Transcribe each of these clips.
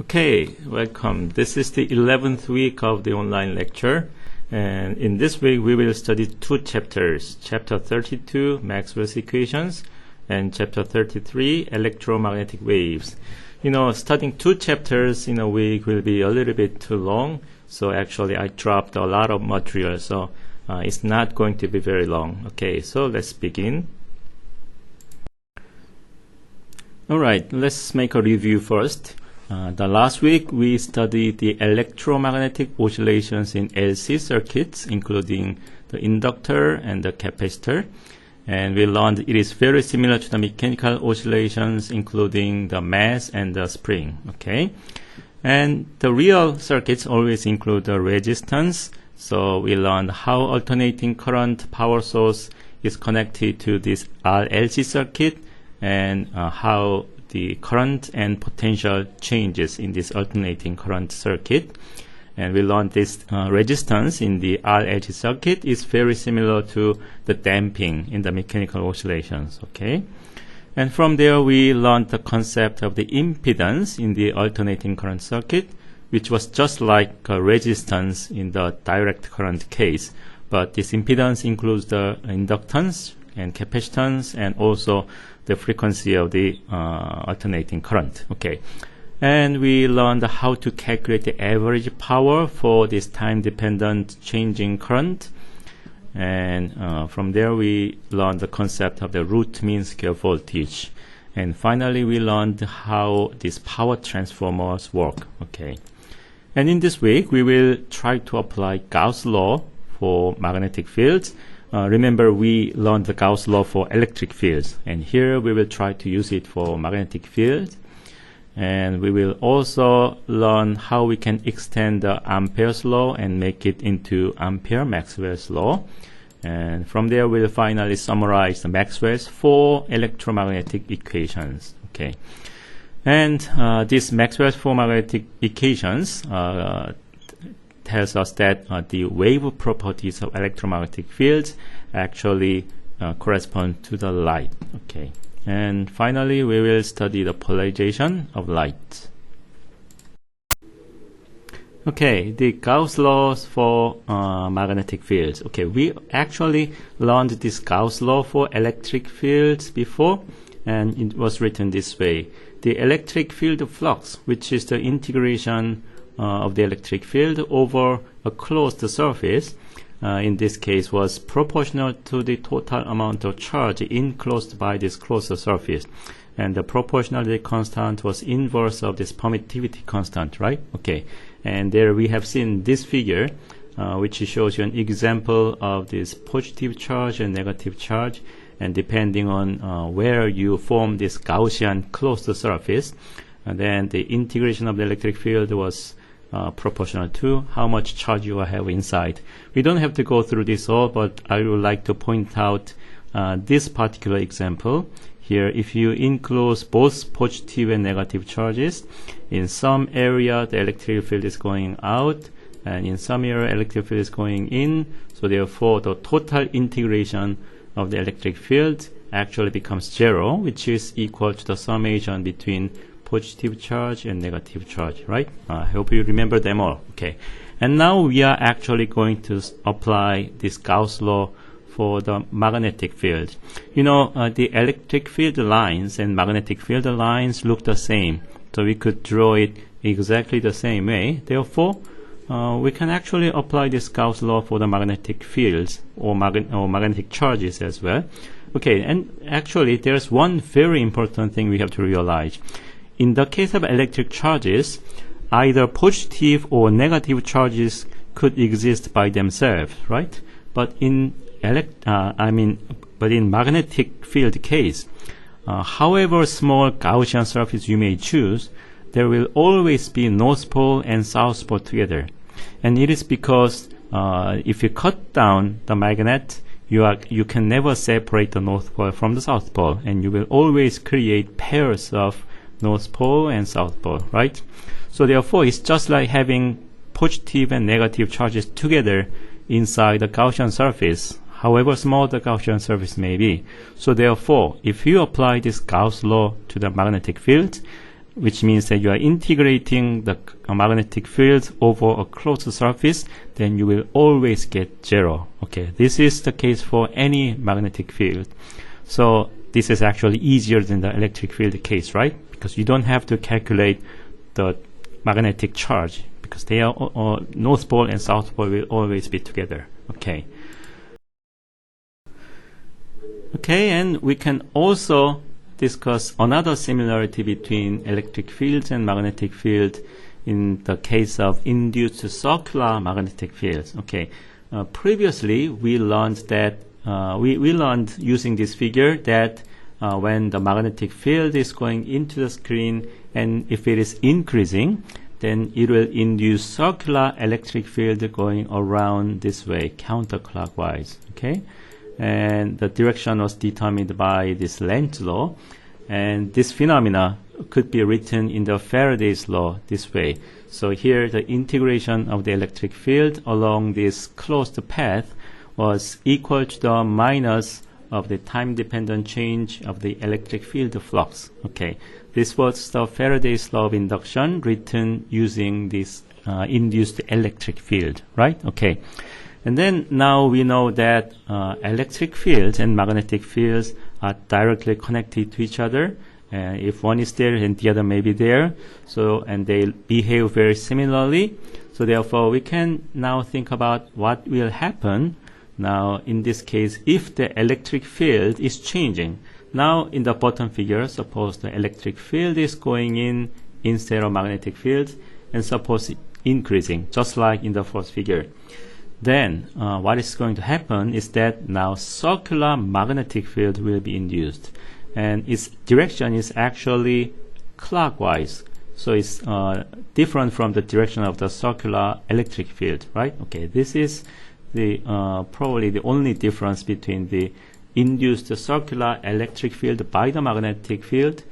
Okay, welcome. This is the 11th week of the online lecture. And in this week, we will study two chapters. Chapter 32, Maxwell's equations, and Chapter 33, electromagnetic waves. Studying two chapters in a week will be a little bit too long. So actually, I dropped a lot of material. So it's not going to be very long. Okay, so let's begin. All right, let's make a review first. The last week, we studied the electromagnetic oscillations in LC circuits, including the inductor and the capacitor. And we learned it is very similar to the mechanical oscillations, including the mass and the spring. Okay. And the real circuits always include the resistance. So we learned how alternating current power source is connected to this RLC circuit and how the current and potential changes in this alternating current circuit. And we learned this resistance in the RLC circuit is very similar to the damping in the mechanical oscillations. Okay. And from there, we learned the concept of the impedance in the alternating current circuit, which was just like a resistance in the direct current case. But this impedance includes the inductance and capacitance and also the frequency of the alternating current. Okay. And we learned how to calculate the average power for this time-dependent changing current. And from there, we learned the concept of the root mean square voltage. And finally, we learned how these power transformers work. Okay. And in this week, we will try to apply Gauss law for magnetic fields. Remember, we learned the Gauss law for electric fields. And here, we will try to use it for magnetic fields. And we will also learn how we can extend the Ampere's law and make it into Ampere-Maxwell's law. And from there, we'll finally summarize the Maxwell's four electromagnetic equations. Okay. And these Maxwell's four magnetic equations tells us that the wave properties of electromagnetic fields actually correspond to the light. Okay. And finally, we will study the polarization of light. Okay, the Gauss laws for magnetic fields. Okay, we actually learned this Gauss law for electric fields before, and it was written this way. The electric field flux, which is the integration of the electric field over a closed surface, in this case was proportional to the total amount of charge enclosed by this closed surface. And the proportionality constant was inverse of this permittivity constant, right? Okay. And there we have seen this figure, which shows you an example of this positive charge and negative charge. And depending on where you form this Gaussian closed surface, and then the integration of the electric field was proportional to how much charge you have inside. We don't have to go through this all, but I would like to point out this particular example. Here, if you enclose both positive and negative charges, in some area the electric field is going out, and in some area electric field is going in. So therefore, the total integration of the electric field actually becomes zero, which is equal to the summation between positive charge and negative charge, right? I hope you remember them all. Okay. And now we are actually going to apply this Gauss law for the magnetic field. The electric field lines and magnetic field lines look the same. So we could draw it exactly the same way. Therefore, we can actually apply this Gauss law for the magnetic fields or magnetic charges as well. Okay. And actually, there's one very important thing we have to realize. In the case of electric charges, either positive or negative charges could exist by themselves, right? But in magnetic field case, however small Gaussian surface you may choose, there will always be north pole and south pole together. And it is because if you cut down the magnet, you can never separate the north pole from the south pole, and you will always create pairs of North Pole and South Pole, right? So therefore, it's just like having positive and negative charges together inside the Gaussian surface, however small the Gaussian surface may be. So therefore, if you apply this Gauss law to the magnetic field, which means that you are integrating the magnetic field over a closed surface, then you will always get 0. Okay, this is the case for any magnetic field. So this is actually easier than the electric field case, right? Because you don't have to calculate the magnetic charge, because they are North Pole and South Pole will always be together. Okay. Okay, and we can also discuss another similarity between electric fields and magnetic field in the case of induced circular magnetic fields. Okay, previously we learned that we learned using this figure that when the magnetic field is going into the screen, and if it is increasing, then it will induce circular electric field going around this way, counterclockwise. Okay, and the direction was determined by this Lenz's law, and this phenomena could be written in the Faraday's law this way. So here the integration of the electric field along this closed path was equal to the minus of the time-dependent change of the electric field flux. Okay, this was the Faraday's law of induction written using this induced electric field, right? Okay. And then now we know that electric fields and magnetic fields are directly connected to each other. If one is there, then the other may be there. So, and they behave very similarly. So therefore, we can now think about what will happen now in this case if the electric field is changing. Now in the bottom figure, suppose the electric field is going in instead of magnetic field, and suppose increasing, just like in the first figure. Then what is going to happen is that now circular magnetic field will be induced, and its direction is actually clockwise. So it's different from the direction of the circular electric field, right? Okay, this is the probably the only difference between the induced circular electric field by the magnetic field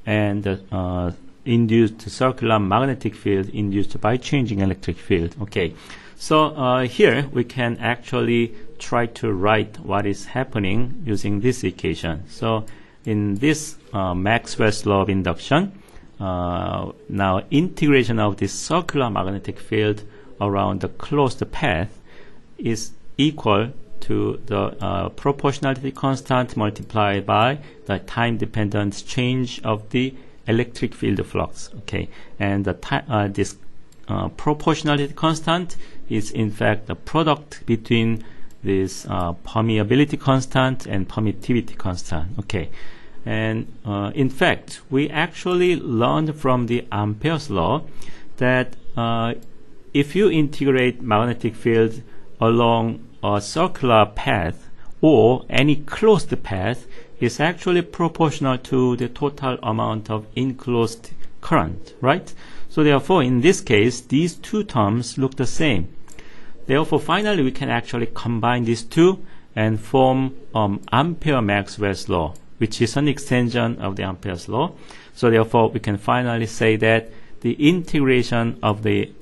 and the induced circular magnetic field induced by changing electric field. Okay. So here we can actually try to write what is happening using this equation. So in this Maxwell's law of induction, now integration of this circular magnetic field around the closed path is equal to the proportionality constant multiplied by the time-dependent change of the electric field flux. Okay, and the this proportionality constant is in fact the product between this permeability constant and permittivity constant. Okay, and in fact we actually learned from the Ampere's law that if you integrate magnetic field along a circular path or any closed path, is actually proportional to the total amount of enclosed current, right? So therefore, in this case, these two terms look the same. Therefore, finally, we can actually combine these two and form Ampere-Maxwell's law, which is an extension of the Ampere's law. So therefore, we can finally say that the integration of the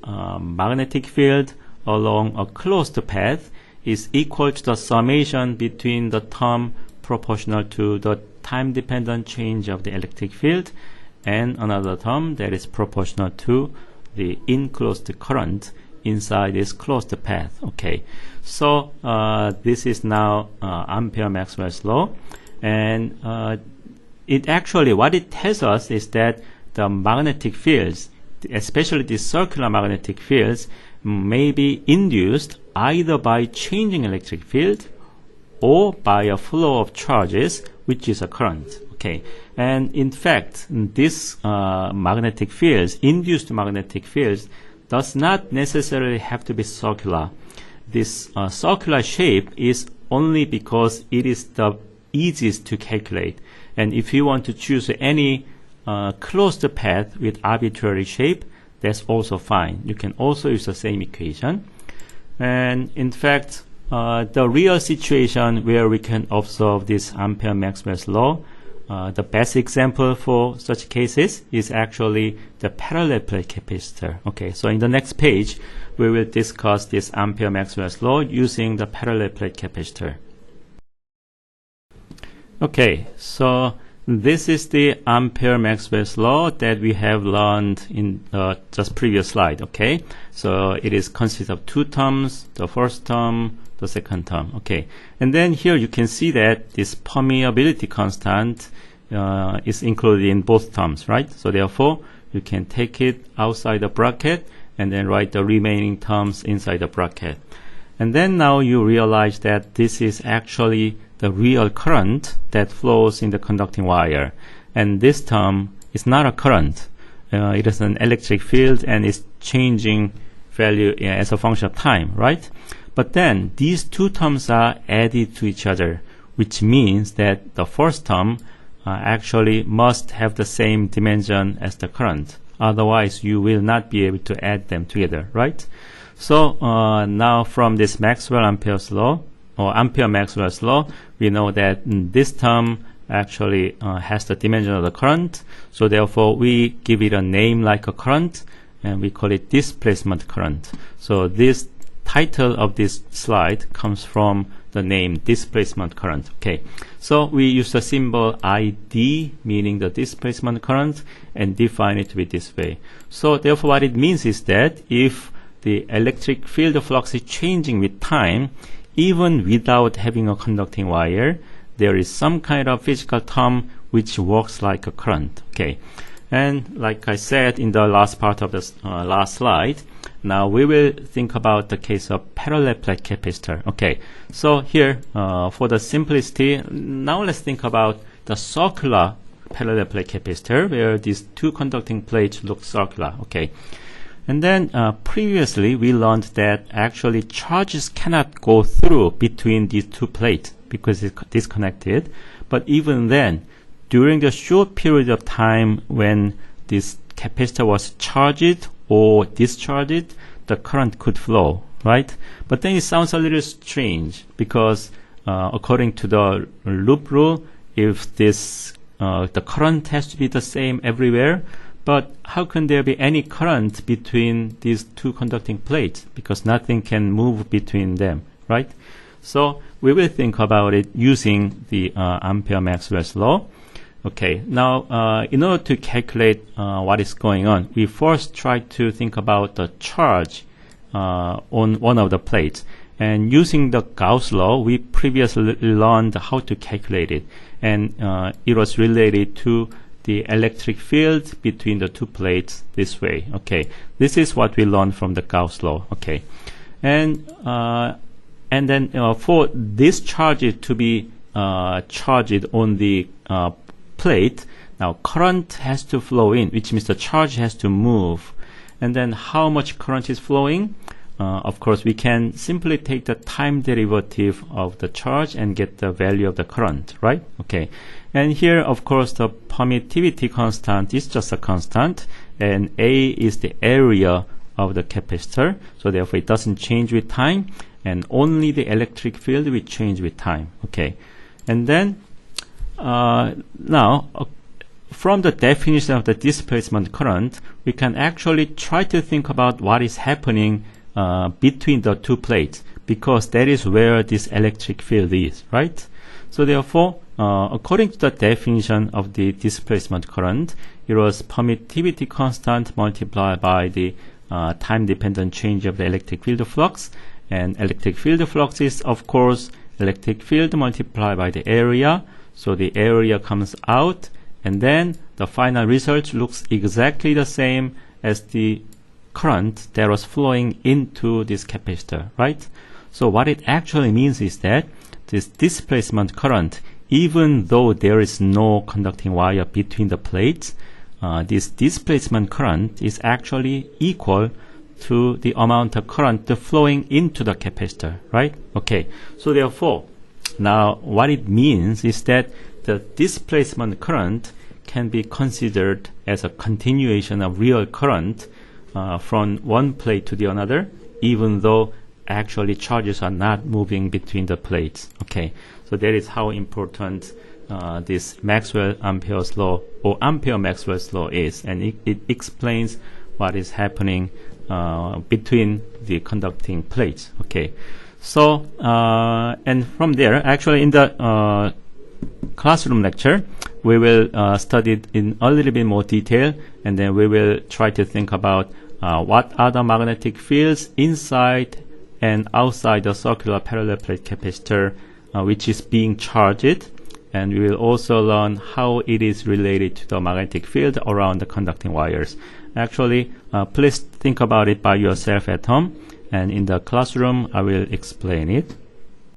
magnetic field along a closed path is equal to the summation between the term proportional to the time-dependent change of the electric field and another term that is proportional to the enclosed current inside this closed path. Okay, so this is now Ampere-Maxwell's law, and it actually, what it tells us is that the magnetic fields, especially the circular magnetic fields, may be induced either by changing electric field or by a flow of charges, which is a current. Okay, and in fact, this magnetic fields, induced magnetic fields, does not necessarily have to be circular. This circular shape is only because it is the easiest to calculate. And if you want to choose any closed path with arbitrary shape, that's also fine. You can also use the same equation. And in fact, the real situation where we can observe this Ampere-Maxwell's law, the best example for such cases is actually the parallel plate capacitor. Okay, so in the next page, we will discuss this Ampere-Maxwell's law using the parallel plate capacitor. Okay, so this is the Ampere-Maxwell's law that we have learned in just previous slide, okay? So it is consists of two terms, the first term, the second term, okay? And then here you can see that this permeability constant is included in both terms, right? So therefore, you can take it outside the bracket and then write the remaining terms inside the bracket. And then now you realize that this is actually the real current that flows in the conducting wire. And this term is not a current. It is an electric field and is changing value as a function of time, right? But then these two terms are added to each other, which means that the first term actually must have the same dimension as the current. Otherwise, you will not be able to add them together, right? So now from this Maxwell-Ampere's law, or Ampere-Maxwell's law, we know that this term actually has the dimension of the current. So therefore, we give it a name like a current, and we call it displacement current. So this title of this slide comes from the name displacement current. Okay, so we use the symbol ID, meaning the displacement current, and define it to be this way. So therefore, what it means is that if the electric field flux is changing with time, even without having a conducting wire, there is some kind of physical term which works like a current. Okay, and like I said in the last part of the last slide, now we will think about the case of parallel plate capacitor. Okay, so here for the simplicity, now let's think about the circular parallel plate capacitor, where these two conducting plates look circular. Okay. And then previously we learned that actually charges cannot go through between these two plates because it's disconnected. But even then, during the short period of time when this capacitor was charged or discharged, the current could flow, right? But then it sounds a little strange because according to the loop rule, if this the current has to be the same everywhere, but how can there be any current between these two conducting plates? Because nothing can move between them, right? So we will think about it using the Ampere-Maxwell's law. Okay, now in order to calculate what is going on, we first try to think about the charge on one of the plates. And using the Gauss law, we previously learned how to calculate it. And it was related to the electric field between the two plates this way. Okay, this is what we learned from the Gauss law. Okay, and then for this charge to be charged on the plate, now current has to flow in, which means the charge has to move. And then how much current is flowing? Of course, we can simply take the time derivative of the charge and get the value of the current, right? Okay. And here, of course, the permittivity constant is just a constant, and A is the area of the capacitor, so therefore it doesn't change with time, and only the electric field will change with time. Okay. And then, now, from the definition of the displacement current, we can actually try to think about what is happening between the two plates, because that is where this electric field is, right? So therefore, according to the definition of the displacement current, it was permittivity constant multiplied by the time-dependent change of the electric field flux. And electric field flux is, of course, electric field multiplied by the area. So the area comes out, and then the final result looks exactly the same as the current that was flowing into this capacitor, right? So what it actually means is that this displacement current, even though there is no conducting wire between the plates, this displacement current is actually equal to the amount of current flowing into the capacitor, right? Okay, so therefore, now what it means is that the displacement current can be considered as a continuation of real current from one plate to the another, even though actually charges are not moving between the plates. Okay, so that is how important this Maxwell-Ampere's law or Ampere-Maxwell's law is, and it explains what is happening between the conducting plates. Okay, so and from there, actually in the classroom lecture, we will study it in a little bit more detail, and then we will try to think about what are the magnetic fields inside and outside the circular parallel plate capacitor, which is being charged, and we will also learn how it is related to the magnetic field around the conducting wires. Actually, please think about it by yourself at home, and in the classroom I will explain it.